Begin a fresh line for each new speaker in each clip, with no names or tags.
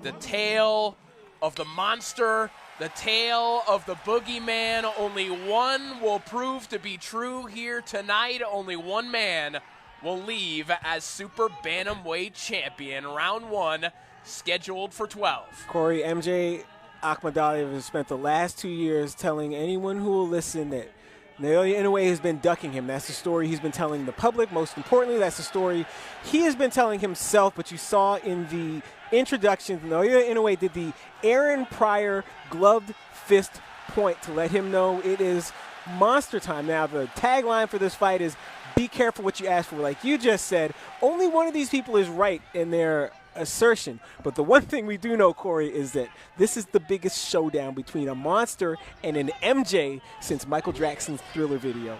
the tale of the monster, the tale of the boogeyman. Only one will prove to be true here tonight. Only one man will leave as Super Bantamweight champion. Round 1 scheduled for 12.
Corey, MJ Akhmadaliev has spent the last 2 years telling anyone who will listen that Naoya Inoue has been ducking him. That's the story he's been telling the public. Most importantly, that's the story he has been telling himself. But you saw in the introduction, Naoya Inoue did the Aaron Pryor gloved fist point to let him know it is monster time. Now, the tagline for this fight is, be careful what you ask for. Like you just said, only one of these people is right in their assertion. But the one thing we do know, Corey, is that this is the biggest showdown between a monster and an MJ since Michael Jackson's Thriller video.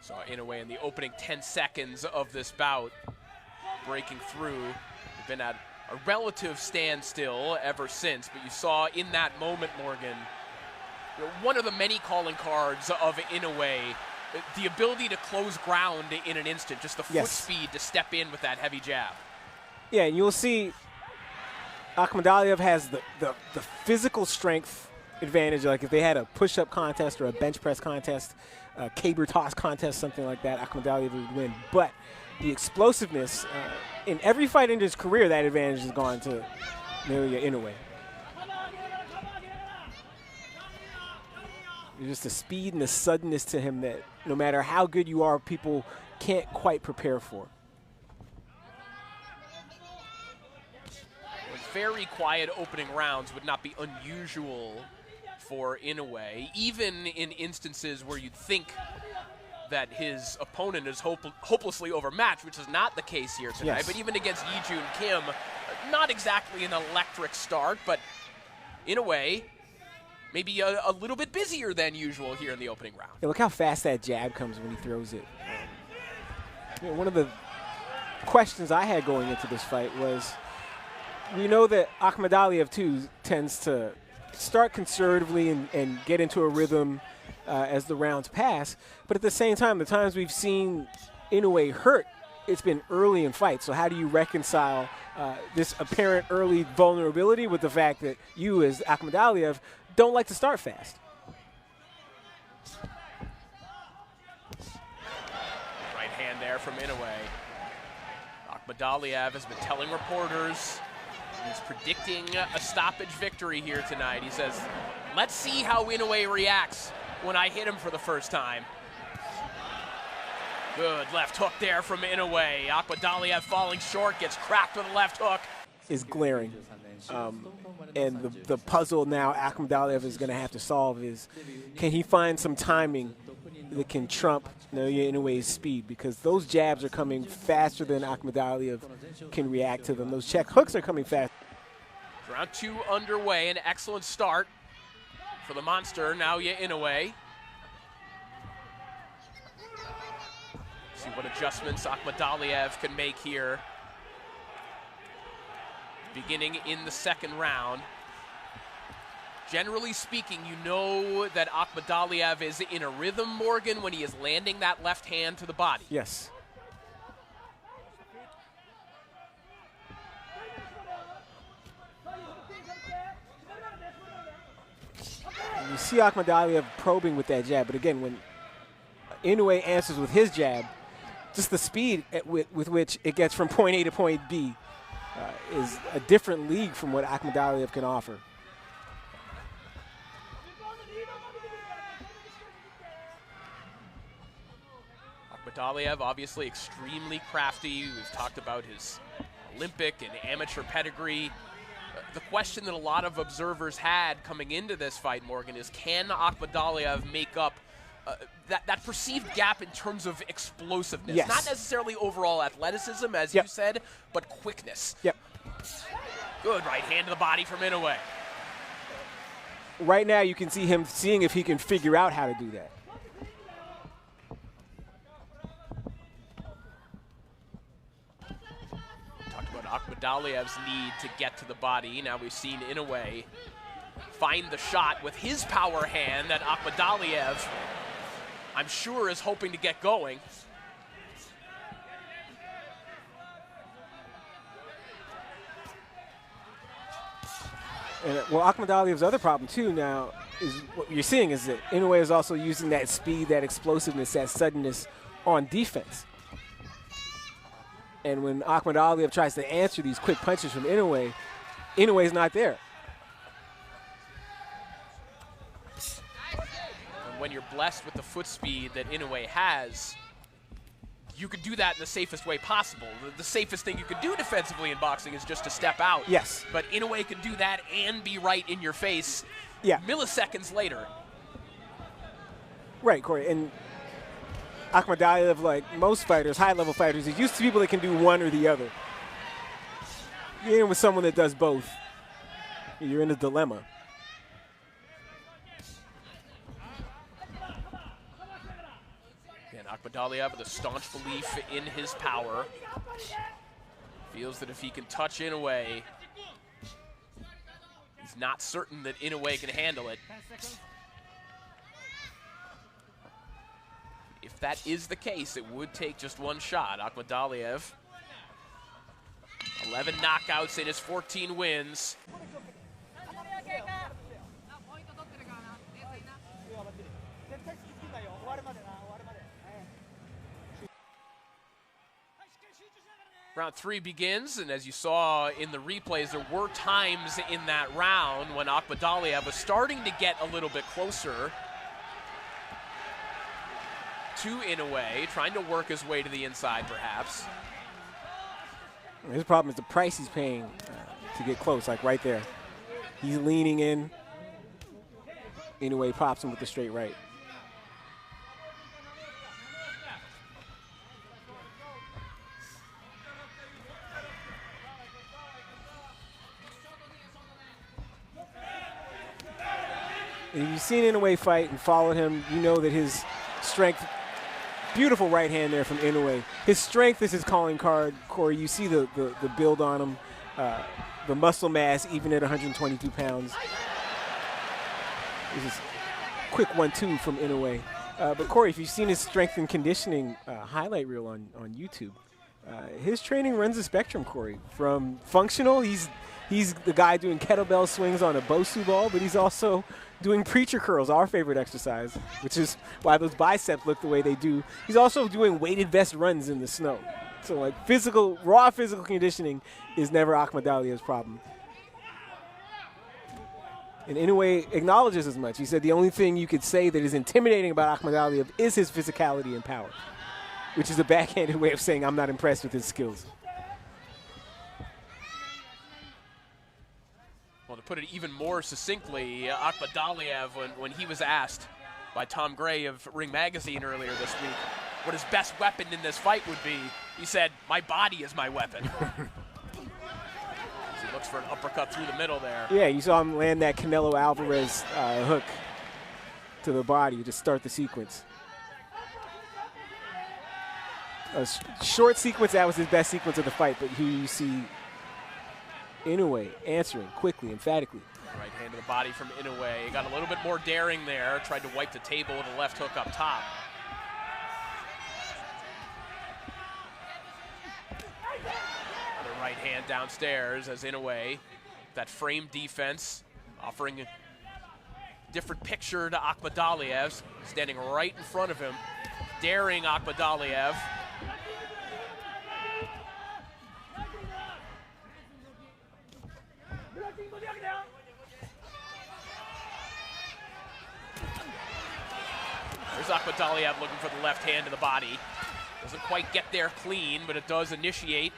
So Inoue in the opening 10 seconds of this bout, breaking through. We've been at a relative standstill ever since, but you saw in that moment, Morgan, one of the many calling cards of Inoue, the ability to close ground in an instant, just the foot speed to step in with that heavy jab.
Yeah, and you'll see Akhmadaliev has the physical strength advantage. Like if they had a push-up contest or a bench press contest, a caber toss contest, something like that, Akhmadaliev would win. But the explosiveness, in every fight in his career, that advantage has gone to Naoya Inoue. There's just the speed and the suddenness to him that no matter how good you are, people can't quite prepare for.
Very quiet opening rounds would not be unusual for Inoue, even in instances where you'd think that his opponent is hopelessly overmatched, which is not the case here tonight. But even against Yi-Jun Kim, not exactly an electric start, but Inoue maybe a little bit busier than usual here in the opening round.
Yeah, look how fast that jab comes when he throws it. You know, one of the questions I had going into this fight was, we know that Akhmadaliev, too, tends to start conservatively and get into a rhythm as the rounds pass. But at the same time, the times we've seen Inoue hurt, it's been early in fights. So how do you reconcile this apparent early vulnerability with the fact that you, as Akhmadaliev, don't like to start fast?
Right hand there from Inoue. Akhmadaliev has been telling reporters he's predicting a stoppage victory here tonight. He says, let's see how Inoue reacts when I hit him for the first time. Good left hook there from Inoue. Akhmadaliev falling short, gets cracked with a left hook.
Is glaring. And the puzzle now Akhmadaliev is going to have to solve is, can he find some timing that can trump Naoya Inoue's speed? Because those jabs are coming faster than Akhmadaliev can react to them. Those check hooks are coming fast.
Round 2 underway, an excellent start for the monster, Naoya Inoue. See what adjustments Akhmadaliev can make here. Beginning in the second round. Generally speaking, you know that Akhmadaliev is in a rhythm, Morgan, when he is landing that left hand to the body.
Yes. And you see Akhmadaliev probing with that jab, but again, when Inoue answers with his jab, just the speed with which it gets from point A to point B is a different league from what Akhmadaliev can offer.
Akhmadaliev, obviously extremely crafty. We've talked about his Olympic and amateur pedigree. The question that a lot of observers had coming into this fight, Morgan, is can Akhmadaliev make up that perceived gap in terms of explosiveness?
Yes.
Not necessarily overall athleticism, as you said, but quickness.
Yep.
Good right hand to the body from Inoue.
Right now you can see him seeing if he can figure out how to do that.
Talked about Akhmadaliev's need to get to the body. Now we've seen Inoue find the shot with his power hand that Akhmadaliev, I'm sure, is hoping to get going.
And well, Akhmadaliev's other problem too now is what you're seeing is that Inoue is also using that speed, that explosiveness, that suddenness on defense. And when Akhmadaliev tries to answer these quick punches from Inoue, Inoue's not there.
And when you're blessed with the foot speed that Inoue has, you can do that in the safest way possible. The safest thing you can do defensively in boxing is just to step out.
Yes.
But Inoue can do that and be right in your face milliseconds later.
Right, Corey. And Akhmadaliev, like most fighters, high-level fighters, is used to people that can do one or the other. You're in with someone that does both, you're in a dilemma.
Akhmadaliev with a staunch belief in his power. Feels that if he can touch Inoue, he's not certain that Inoue can handle it. If that is the case, it would take just one shot. Akhmadaliev, 11 knockouts in his 14 wins. Round 3 begins, and as you saw in the replays, there were times in that round when Akhmadaliev was starting to get a little bit closer to Inoue, trying to work his way to the inside, perhaps.
His problem is the price he's paying to get close, like right there. He's leaning in. Inoue pops him with the straight right. And if you've seen Inoue fight and followed him, you know that his strength, beautiful right hand there from Inoue. His strength is his calling card, Corey. You see the build on him, the muscle mass, even at 122 pounds. This is quick 1-2 from Inoue. But Corey, if you've seen his strength and conditioning highlight reel on YouTube, his training runs the spectrum, Corey. From functional, he's the guy doing kettlebell swings on a Bosu ball, but he's also doing preacher curls, our favorite exercise, which is why those biceps look the way they do. He's also doing weighted vest runs in the snow. So like raw physical conditioning is never Akhmadaliev's problem. And Inoue acknowledges as much. He said the only thing you could say that is intimidating about Akhmadaliev is his physicality and power, which is a backhanded way of saying I'm not impressed with his skills.
Well, to put it even more succinctly, Akhmadaliev, when he was asked by Tom Gray of Ring Magazine earlier this week what his best weapon in this fight would be, he said, "My body is my weapon." He looks for an uppercut through the middle there.
Yeah, you saw him land that Canelo Alvarez hook to the body to start the sequence. A short sequence, that was his best sequence of the fight, but here you see Inoue answering quickly, emphatically.
Right hand to the body from Inoue. Got a little bit more daring there. Tried to wipe the table with a left hook up top. Another right hand downstairs as Inoue, that frame defense, offering a different picture to Akhmadaliev, standing right in front of him, daring Akhmadaliev. There's Akhmadaliev looking for the left hand to the body. Doesn't quite get there clean, but it does initiate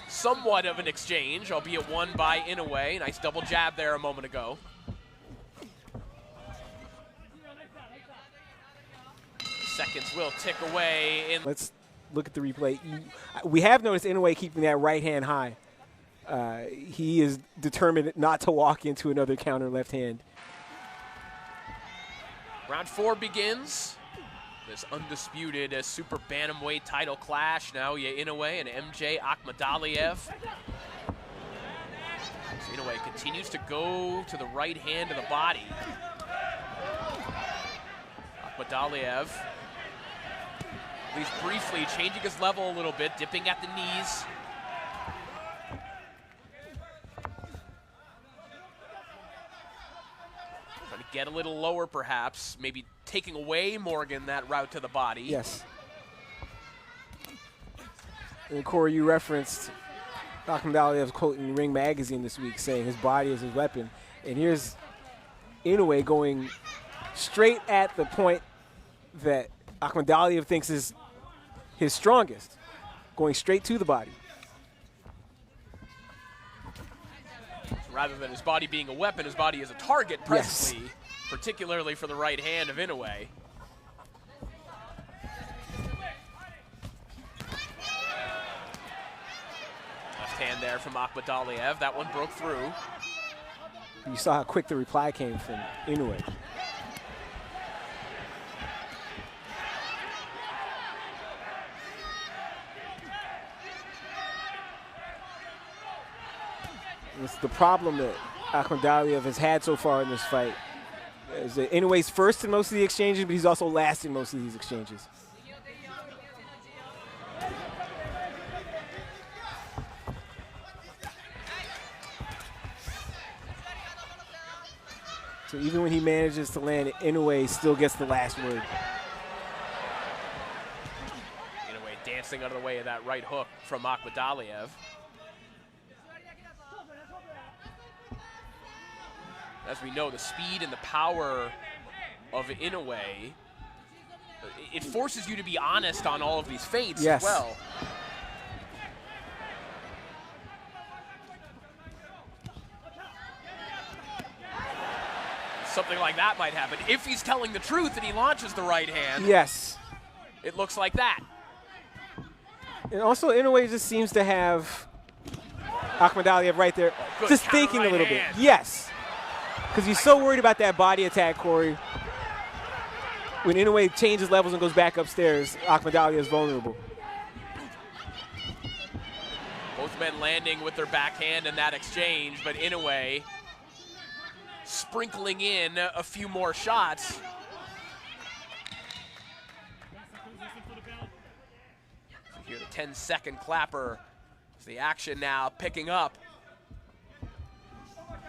somewhat of an exchange, albeit won by Inoue. Nice double jab there a moment ago. Seconds will tick away.
Let's look at the replay. We have noticed Inoue keeping that right hand high. He is determined not to walk into another counter left hand.
Round 4 begins. This undisputed super bantamweight title clash. Naoya Inoue and MJ Akhmadaliev. So Inoue continues to go to the right hand of the body. Akhmadaliev, at least briefly, changing his level a little bit, dipping at the knees. get a little lower perhaps, maybe taking away Morgan that route to the body.
Yes. And Corey, you referenced Akhmadaliev's quote in Ring Magazine this week saying his body is his weapon. And here's Inoue going straight at the point that Akhmadaliev thinks is his strongest, going straight to the body.
So rather than his body being a weapon, his body is a target presently, yes, particularly for the right hand of Inoue. Hand there from Akhmadaliev. That one broke through.
You saw how quick the reply came from Inoue. It's the problem that Akhmadaliev has had so far in this fight. Is that Inoue's first in most of the exchanges, but he's also last in most of these exchanges. So even when he manages to land, Inoue still gets the last word.
Inoue dancing out of the way of that right hook from Akhmadaliev. As we know, the speed and the power of Inoue, it forces you to be honest on all of these feints, yes, as well. Something like that might happen. If he's telling the truth and he launches the right hand,
yes,
it looks like that.
And also, Inoue just seems to have Akhmadaliev right there,
good,
just thinking
right
a little
hand.
bit. Yes, because he's so worried about that body attack, Corey. When Inoue changes levels and goes back upstairs, Akhmadaliev is vulnerable.
Both men landing with their backhand in that exchange, but Inoue sprinkling in a few more shots. So here the 10-second clapper. It's the action now picking up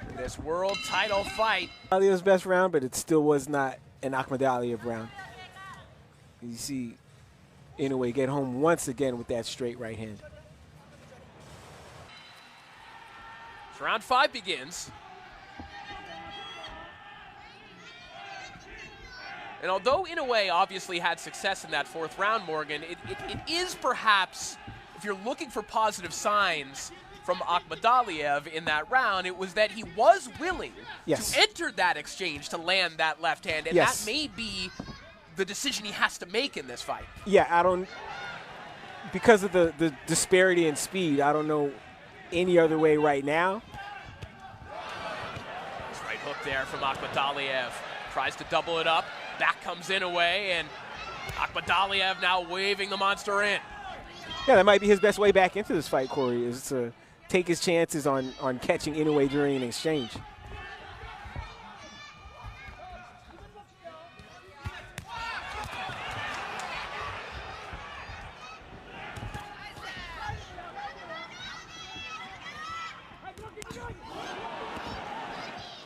in this world title fight.
Akhmadaliev's best round, but it still was not an Akhmadaliev round. You see Inoue get home once again with that straight right hand.
So round 5 begins. And although Inoue obviously had success in that 4th round, Morgan, it is perhaps, if you're looking for positive signs from Akhmadaliev in that round, it was that he was willing, yes, to enter that exchange to land that left hand, and yes, that may be the decision he has to make in this fight.
Yeah, because of the disparity in speed, I don't know any other way right now.
This right hook there from Akhmadaliev. Tries to double it up. Back comes Inoue, and Akhmadaliev now waving the monster in.
Yeah, that might be his best way back into this fight, Corey, is to take his chances on catching Inoue during an exchange.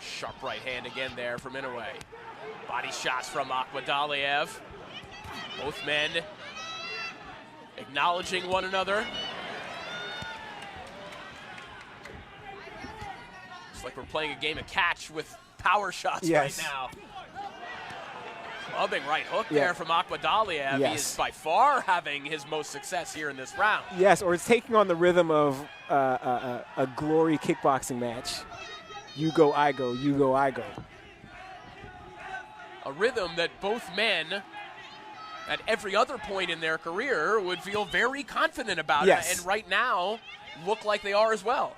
Sharp right hand again there from Inoue. Body shots from Akhmadaliev. Both men acknowledging one another. It's like we're playing a game of catch with power shots, yes, right now. Clubbing right hook, yeah, there from Akhmadaliev. Yes. He is by far having his most success here in this round.
Yes, or it's taking on the rhythm of a glory kickboxing match. You go, I go, you go, I go.
A rhythm that both men, at every other point in their career, would feel very confident about, yes, and right now look like they are as well.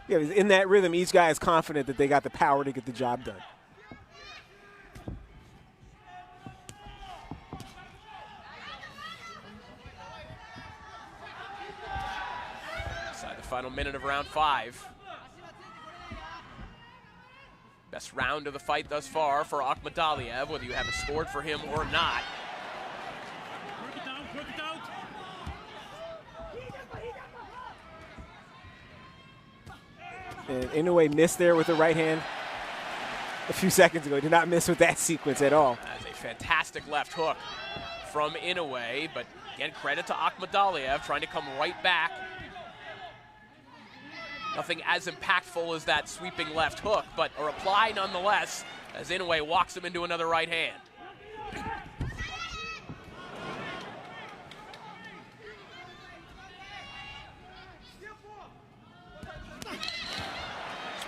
Yeah, in that rhythm, each guy is confident that they got the power to get the job done.
Inside the final minute of round 5. Best round of the fight thus far for Akhmadaliev, whether you have it scored for him or not.
Work it out, work it out.
And Inoue missed there with the right hand a few seconds ago. Did not miss with that sequence at all.
That's a fantastic left hook from Inoue, but again, credit to Akhmadaliev trying to come right back. Nothing as impactful as that sweeping left hook, but a reply nonetheless as Inoue walks him into another right hand.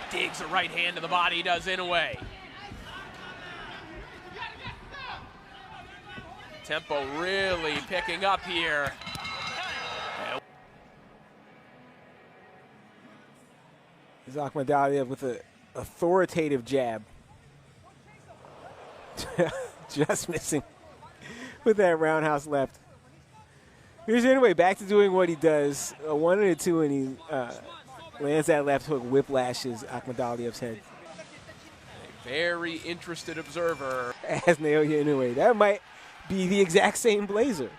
Digs a right hand to the body, does Inoue. Tempo really picking up here.
Is Akhmadaliev with an authoritative jab. Just missing with that roundhouse left. Here's Inoue back to doing what he does. A 1 and a 2, and he lands that left hook, whiplashes Akhmadaliev's head.
A very interested observer.
As Naoya Inoue. That might be the exact same blazer.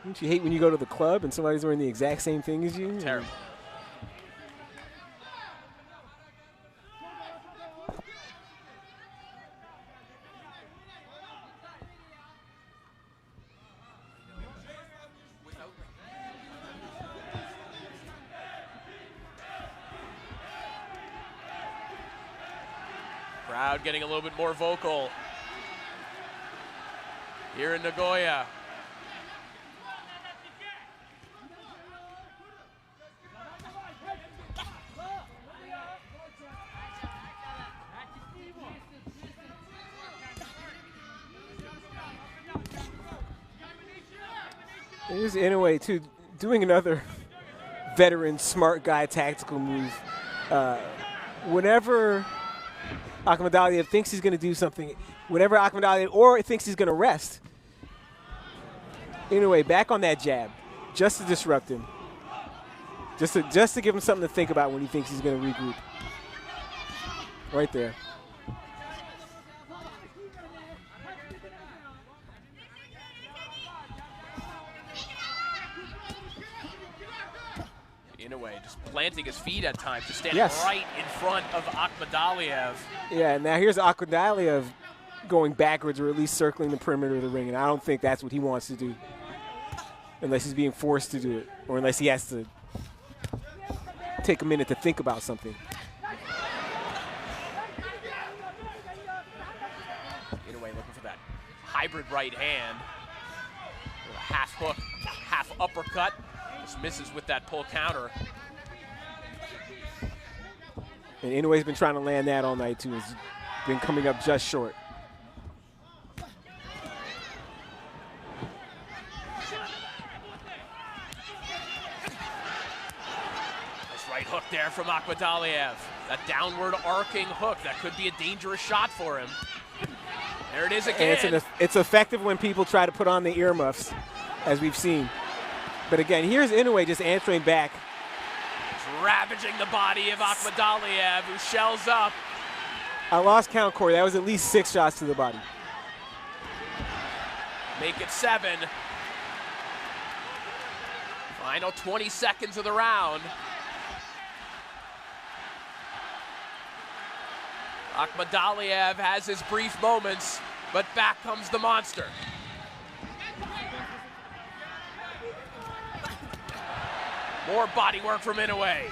Don't you hate when you go to the club and somebody's wearing the exact same thing as you?
Terrible. Crowd getting a little bit more vocal here in Nagoya.
Here's Inoue, too, doing another veteran, smart guy tactical move. Whenever Akhmadaliev thinks he's going to do something, whenever Akhmadaliev or thinks he's going to rest, Inoue back on that jab, just to disrupt him, just to give him something to think about when he thinks he's going to regroup. Right there.
Inoue just planting his feet at times, just standing
Yes.
right in front of Akhmadaliev.
Yeah, now here's Akhmadaliev going backwards, or at least circling the perimeter of the ring, and I don't think that's what he wants to do, unless he's being forced to do it, or unless he has to take a minute to think about something.
Inoue looking for that hybrid right hand. With a half hook, half uppercut. Just misses with that pull counter.
And Inoue's been trying to land that all night, too. Has been coming up just short.
Nice right hook there from Akhmadaliev. That downward arcing hook, that could be a dangerous shot for him. There it is again.
And it's effective when people try to put on the earmuffs, as we've seen. But again, here's Inoue just answering back.
Ravaging the body of Akhmadaliev, who shells up.
I lost count, Corey. That was at least 6 shots to the body.
Make it 7. Final 20 seconds of the round. Akhmadaliev has his brief moments, but back comes the monster. More body work from Inoue.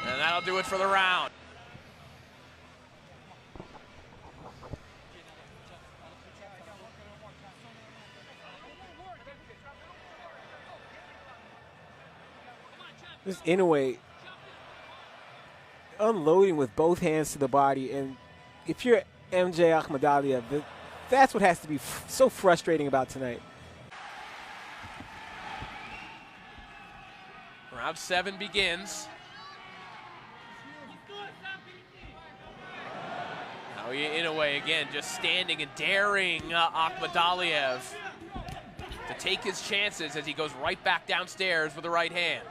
And that'll do it for the round.
This Inoue unloading with both hands to the body. And if you're MJ Akhmadaliev, that's what has to be so frustrating about tonight.
Round 7 begins. Naoya Inoue again just standing and daring Akhmadaliev to take his chances as he goes right back downstairs with the right hand.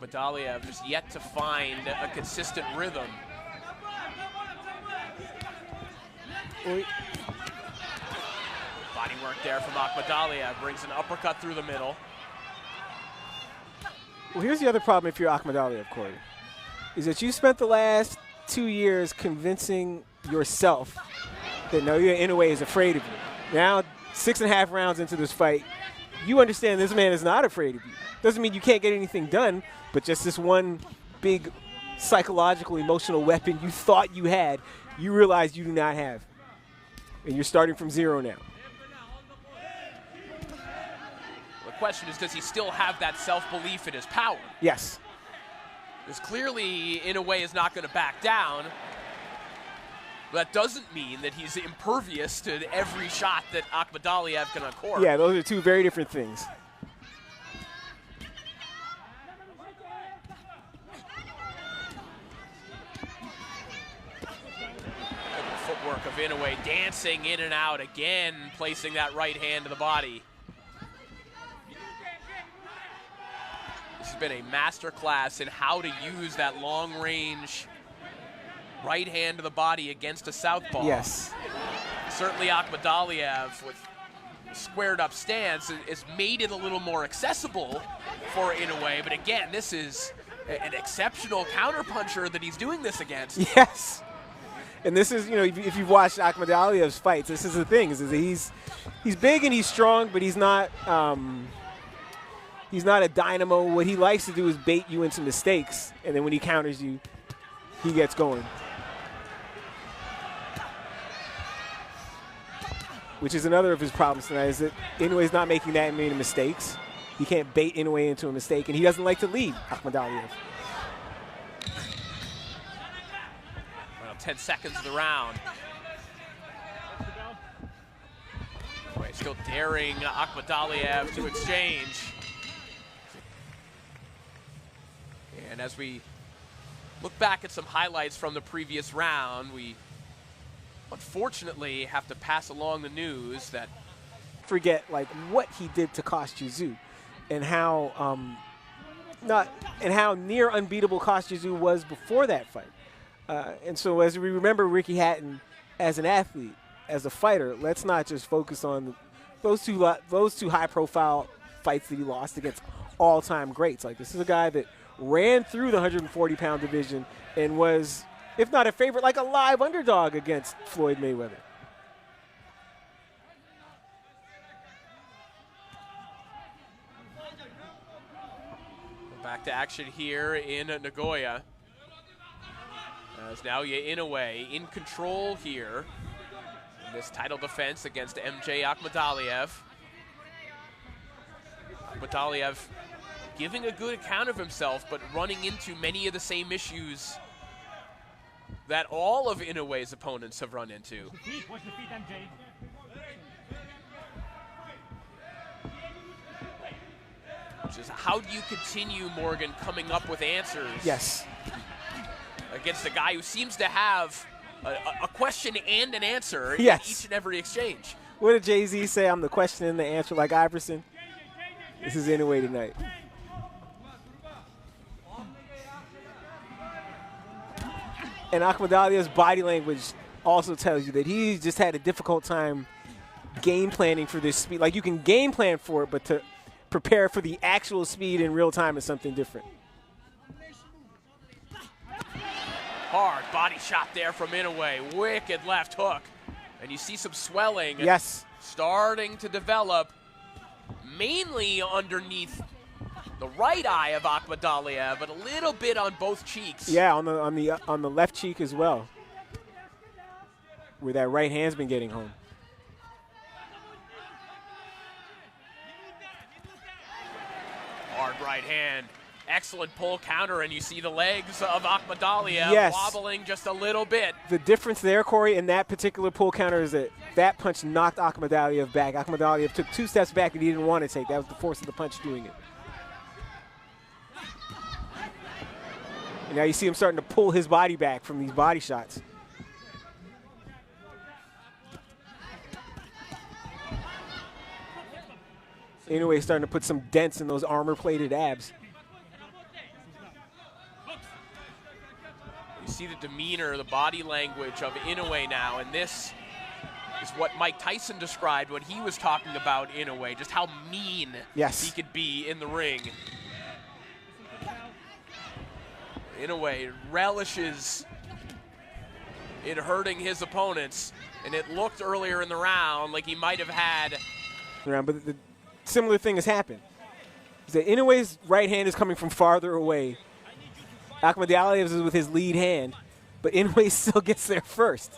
Akhmadaliev just yet to find a consistent rhythm. Body work there from Akhmadaliev, brings an uppercut through the middle.
Well, here's the other problem if you're Akhmadaliev, Corey, is that you spent the last 2 years convincing yourself that Naoya Inoue is afraid of you. Now, 6.5 rounds into this fight, you understand this man is not afraid of you. Doesn't mean you can't get anything done, but just this one big psychological, emotional weapon you thought you had, you realize you do not have. And you're starting from zero now.
The question is, does he still have that self-belief in his power?
Yes.
Because clearly, Inoue is not going to back down. That doesn't mean that he's impervious to every shot that Akhmadaliev can uncork.
Yeah, those are two very different things.
Good footwork of Inoue, dancing in and out again, placing that right hand to the body. This has been a masterclass in how to use that long-range right hand to the body against a southpaw.
Yes.
Certainly Akhmadaliev with squared up stance has made it a little more accessible for Inoue, but again, this is an exceptional counterpuncher that he's doing this against.
Yes. And this is, you know, if you've watched Akhmadaliev's fights, this is the thing, is that he's big and he's strong, but he's not a dynamo. What he likes to do is bait you into mistakes, and then when he counters you, he gets going. Which is another of his problems tonight, is that Inoue's not making that many mistakes. He can't bait Inoue into a mistake, and he doesn't like to lead Akhmadaliev.
Well, 10 seconds of the round. Inoue still daring Akhmadaliev to exchange. And as we look back at some highlights from the previous round, we unfortunately have to pass along the news that
forget like what he did to Kostya and how near unbeatable Kostya was before that fight. And so as we remember Ricky Hatton as an athlete, as a fighter, let's not just focus on those two high-profile fights that he lost against all-time greats. Like, this is a guy that ran through the 140-pound division and was, if not a favorite, like a live underdog against Floyd Mayweather.
Back to action here in Nagoya. As Naoya Inoue in control here in this title defense against MJ Akhmadaliev. Akhmadaliev giving a good account of himself, but running into many of the same issues that all of Inoue's opponents have run into.
Watch the feet, MJ.
Which is, how do you continue, Morgan, coming up with answers?
Yes.
Against a guy who seems to have a question and an answer in each and every exchange.
What did Jay-Z say? I'm the question and the answer, like Iverson. This is Inoue tonight. And Akhmadaliev's body language also tells you that he just had a difficult time game planning for this speed. Like, you can game plan for it, but to prepare for the actual speed in real time is something different.
Hard body shot there from Inoue. Wicked left hook. And you see some swelling.
Yes.
Starting to develop mainly underneath the right eye of Akhmadaliev, but a little bit on both cheeks.
Yeah, on the left cheek as well, where that right hand's been getting home.
Hard right hand. Excellent pull counter, and you see the legs of Akhmadaliev wobbling just a little bit.
The difference there, Corey, in that particular pull counter is that that punch knocked Akhmadaliev back. Akhmadaliev took 2 steps back that he didn't want to take. That was the force of the punch doing it. And now you see him starting to pull his body back from these body shots. Inoue starting to put some dents in those armor-plated abs.
see the demeanor, the body language of Inoue now, and this is what Mike Tyson described when he was talking about Inoue, just how mean he could be in the ring. Inoue relishes in hurting his opponents, and it looked earlier in the round like he might have had.
But the similar thing has happened. Is that Inoue's right hand is coming from farther away. Akhmadaliev's is with his lead hand, but Inoue still gets there first.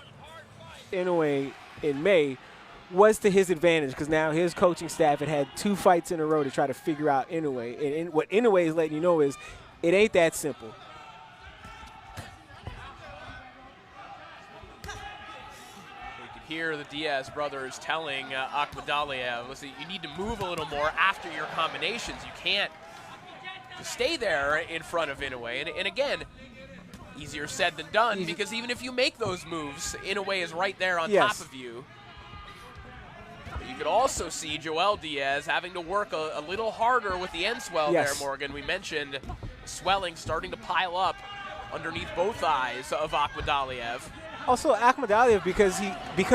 Inoue in May was to his advantage because now his coaching staff had 2 fights in a row to try to figure out Inoue. And what Inoue is letting you know is it ain't that simple.
Here, the Diaz brothers telling Akhmadaliev, listen, you need to move a little more after your combinations. You can't just stay there in front of Inoue. And again, easier said than done, because even if you make those moves, Inoue is right there on top of you. But you could also see Joel Diaz having to work a little harder with the end swell there, Morgan. We mentioned swelling starting to pile up underneath both eyes of Akhmadaliev.
Also, Akhmadaliev, because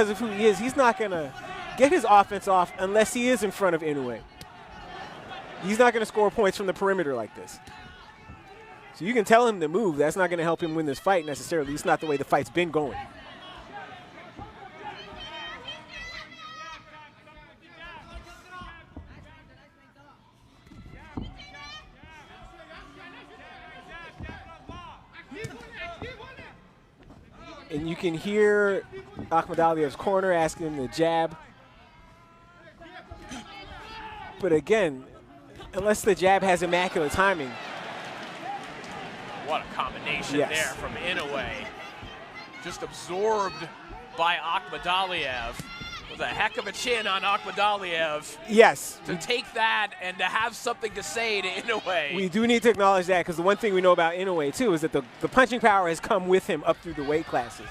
of who he is, he's not going to get his offense off unless he is in front of Inoue. He's not going to score points from the perimeter like this. So you can tell him to move. That's not going to help him win this fight necessarily. It's not the way the fight's been going. And you can hear Akhmadaliev's corner asking him to jab. But again, unless the jab has immaculate timing.
What a combination there from Inoue. Just absorbed by Akhmadaliev. With a heck of a chin on Akhmadaliev.
Yes.
To take that and to have something to say to Inoue.
We do need to acknowledge that, because the one thing we know about Inoue, too, is that the punching power has come with him up through the weight classes.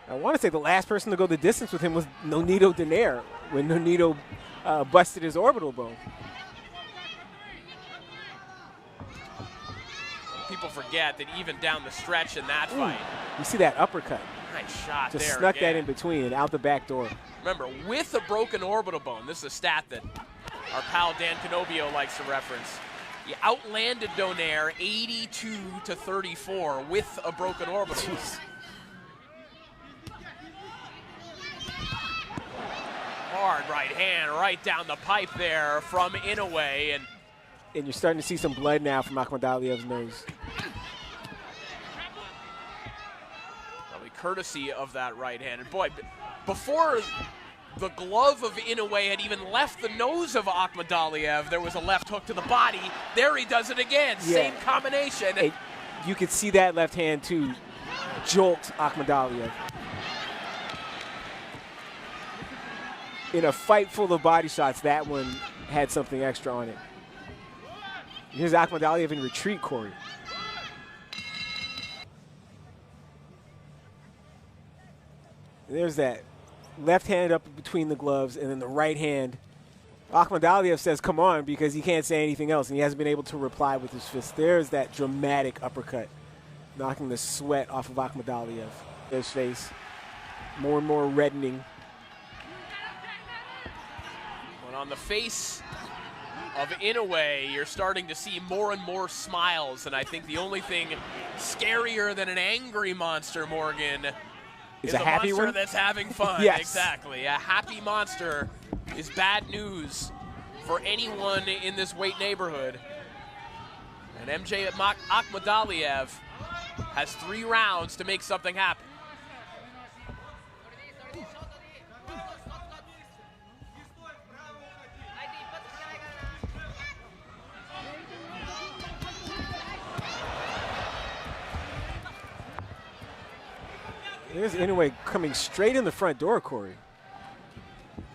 I want to say the last person to go the distance with him was Nonito Donaire when Nonito busted his orbital bone.
People forget that even down the stretch in that fight.
You see that uppercut.
Nice shot
Just
there.
Just snuck that in between and out the back door.
Remember, with a broken orbital bone, this is a stat that our pal Dan Canobio likes to reference. He outlanded Donaire 82-34 with a broken orbital bone. Hard right hand right down the pipe there from Inoue.
And you're starting to see some blood now from Akhmadaliev's nose.
Probably courtesy of that right hand. And boy, before the glove of Inoue had even left the nose of Akhmadaliev, there was a left hook to the body. There he does it again. Same combination.
Hey, you could see that left hand, too, jolt Akhmadaliev. In a fight full of body shots, that one had something extra on it. Here's Akhmadaliev in retreat, Corey. There's that left hand up between the gloves, and then the right hand. Akhmadaliev says, come on, because he can't say anything else, and he hasn't been able to reply with his fist. There's that dramatic uppercut, knocking the sweat off of Akhmadaliev. His face, more and more reddening.
But on the face of Inoue, you're starting to see more and more smiles, and I think the only thing scarier than an angry monster, Morgan, is a happy monster that's having fun. Exactly. A happy monster is bad news for anyone in this weight neighborhood. And MJ Akhmadaliev has 3 rounds to make something happen.
There's Inoue coming straight in the front door, Corey.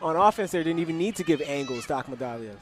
On offense, they didn't even need to give angles to Akhmadaliev.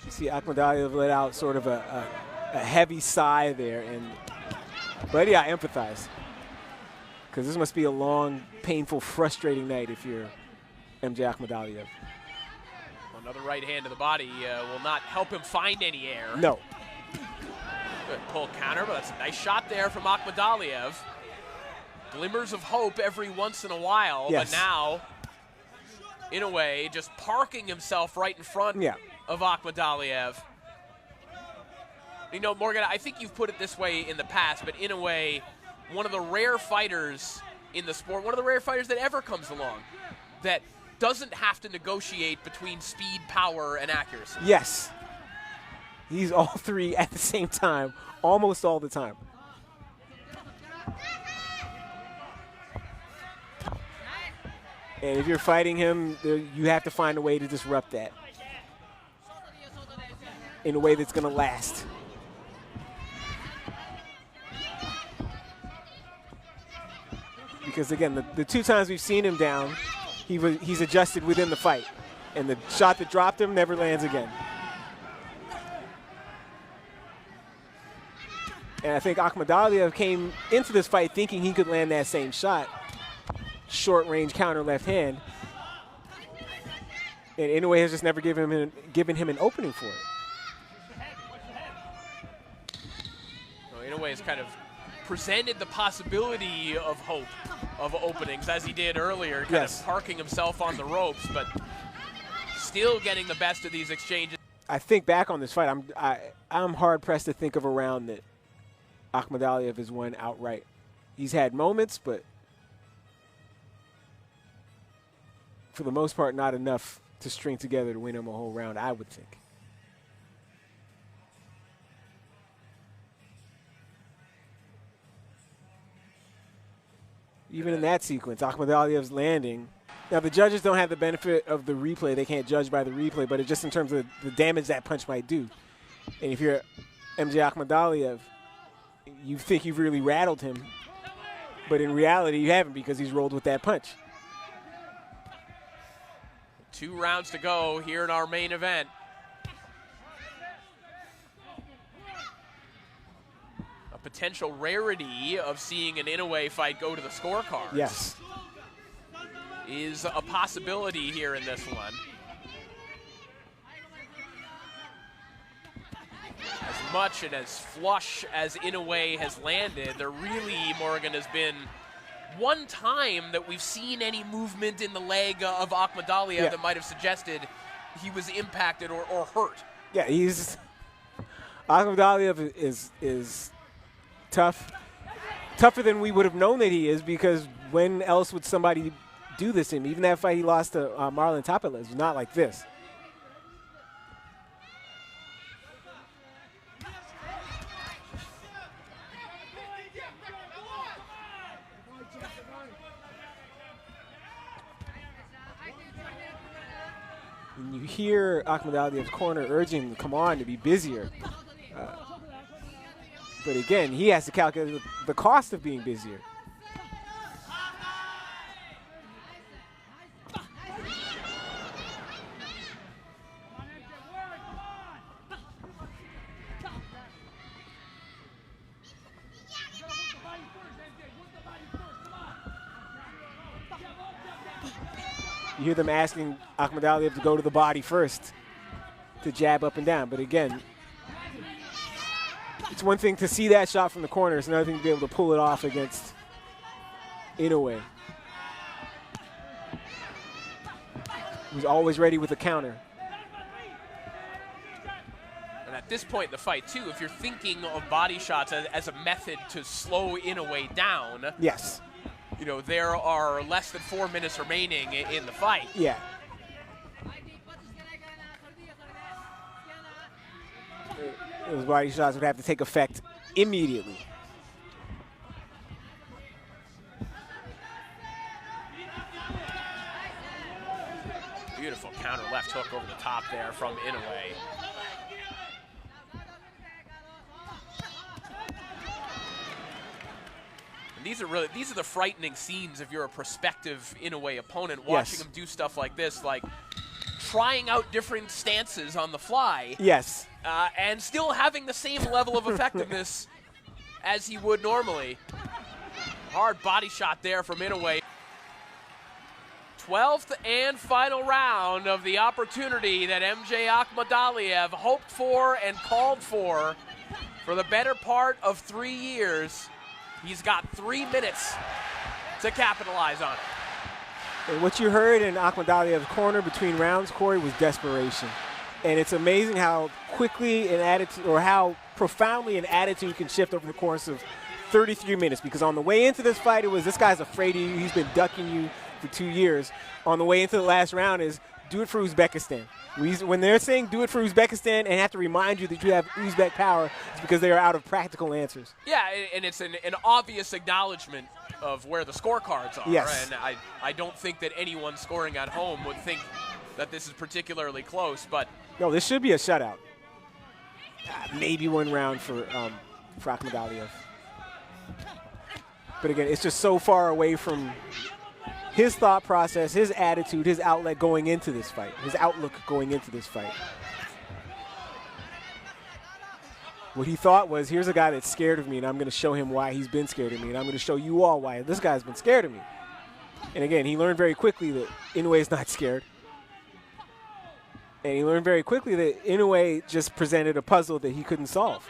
You see Akhmadaliev let out sort of a heavy sigh there, but yeah, I empathize. Because this must be a long, painful, frustrating night if you're MJ Akhmadaliev.
Another right hand to the body will not help him find any air.
No.
Good pull counter, but that's a nice shot there from Akhmadaliev. Glimmers of hope every once in a while,
yes.
But now, Inoue just parking himself right in front of Akhmadaliev. You know, Morgan, I think you've put it this way in the past, but Inoue, one of the rare fighters in the sport, one of the rare fighters that ever comes along, that doesn't have to negotiate between speed, power, and accuracy.
Yes. He's all three at the same time, almost all the time. And if you're fighting him, you have to find a way to disrupt that in a way that's going to last. Because, again, the two times we've seen him down, he's adjusted within the fight. And the shot that dropped him never lands again. And I think Akhmadaliev came into this fight thinking he could land that same shot. Short-range counter left hand. And Inoue has just never given him an opening for it.
Well, Inoue has kind of presented the possibility of hope of openings, as he did earlier, kind of parking himself on the ropes, but still getting the best of these exchanges.
I think back on this fight, I'm hard-pressed to think of a round that Akhmadaliev has won outright. He's had moments, but for the most part, not enough to string together to win him a whole round, I would think. Even in that sequence, Akhmadaliev's landing. Now, the judges don't have the benefit of the replay. They can't judge by the replay, but it's just in terms of the damage that punch might do. And if you're MJ Akhmadaliev, you think you've really rattled him, but in reality, you haven't because he's rolled with that punch.
2 rounds to go here in our main event. A potential rarity of seeing an Inoue fight go to the scorecards.
Yes.
Is a possibility here in this one. As much and as flush as Inoue has landed, there really, Morgan, has been one time that we've seen any movement in the leg of Akhmadaliev that might have suggested he was impacted or hurt.
Yeah, Akhmadaliev is tough. Tougher than we would have known that he is, because when else would somebody do this to him? Even that fight he lost to Marlon Tapales was not like this. And you hear Akhmadaliev's corner urging him to come on, to be busier. But again, he has to calculate the cost of being busier. You hear them asking Akhmadaliev to go to the body first, to jab up and down. But again, it's one thing to see that shot from the corner. It's another thing to be able to pull it off against Inoue, who's always ready with a counter.
And at this point in the fight, too, if you're thinking of body shots as a method to slow Inoue down,
yes,
you know, there are less than 4 minutes remaining in the fight.
Yeah. Those body shots would have to take effect immediately.
Beautiful counter left hook over the top there from Inoue. And these are the frightening scenes if you're a prospective Inoue opponent, watching him do stuff like this, like trying out different stances on the fly.
Yes.
And still having the same level of effectiveness as he would normally. Hard body shot there from Inoue. 12th and final round of the opportunity that MJ Akhmadaliev hoped for and called for the better part of 3 years. He's got 3 minutes to capitalize on it.
And what you heard in Akhmadaliev's corner between rounds, Corey, was desperation. And it's amazing how quickly an attitude, or how profoundly an attitude can shift over the course of 33 minutes. Because on the way into this fight, it was, this guy's afraid of you. He's been ducking you for 2 years. On the way into the last round is, do it for Uzbekistan. When they're saying do it for Uzbekistan and have to remind you that you have Uzbek power, it's because they are out of practical answers.
Yeah, and it's an obvious acknowledgement of where the scorecards are.
Yes.
And I don't think that anyone scoring at home would think that this is particularly close, but
no, this should be a shutout. Maybe 1 round for Akhmadaliev. But again, it's just so far away from his thought process, his attitude, his outlet going into this fight, his outlook going into this fight. What he thought was, here's a guy that's scared of me, and I'm going to show him why he's been scared of me, and I'm going to show you all why this guy's been scared of me. And again, he learned very quickly that Inoue is not scared. And he learned very quickly that Inoue just presented a puzzle that he couldn't solve.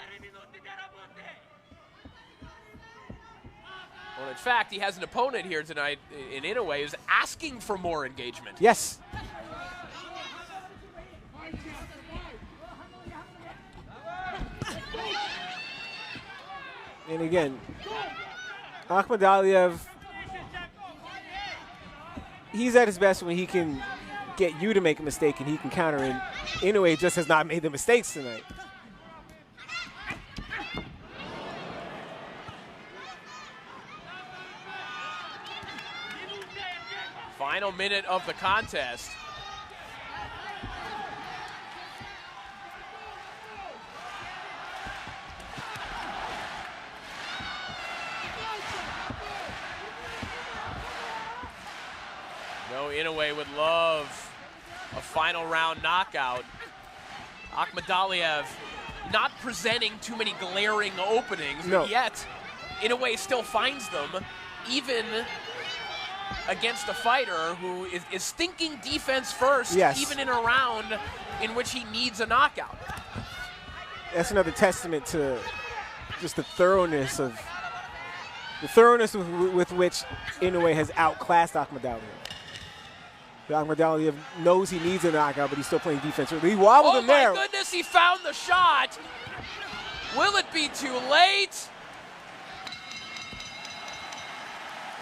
Well, in fact, he has an opponent here tonight in Inoue who's asking for more engagement.
Yes. And again, Akhmadaliev, he's at his best when he can get you to make a mistake and he can counter, and Inoue just has not made the mistakes tonight.
Final minute of the contest. No, Inoue would love a final round knockout. Akhmadaliev not presenting too many glaring openings,
no.
But yet Inoue still finds them, even against a fighter who is thinking defense first,
yes.
Even in a round in which he needs a knockout.
That's another testament to just the thoroughness with which Inoue has outclassed Akhmadaliev. Akhmadaliev knows he needs a knockout, but he's still playing defense. He wobbled him there.
Oh my goodness, he found the shot. Will it be too late?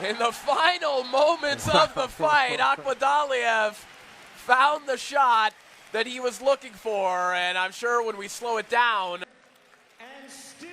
In the final moments of the fight, Akhmadaliev found the shot that he was looking for, and I'm sure when we slow it down.
And still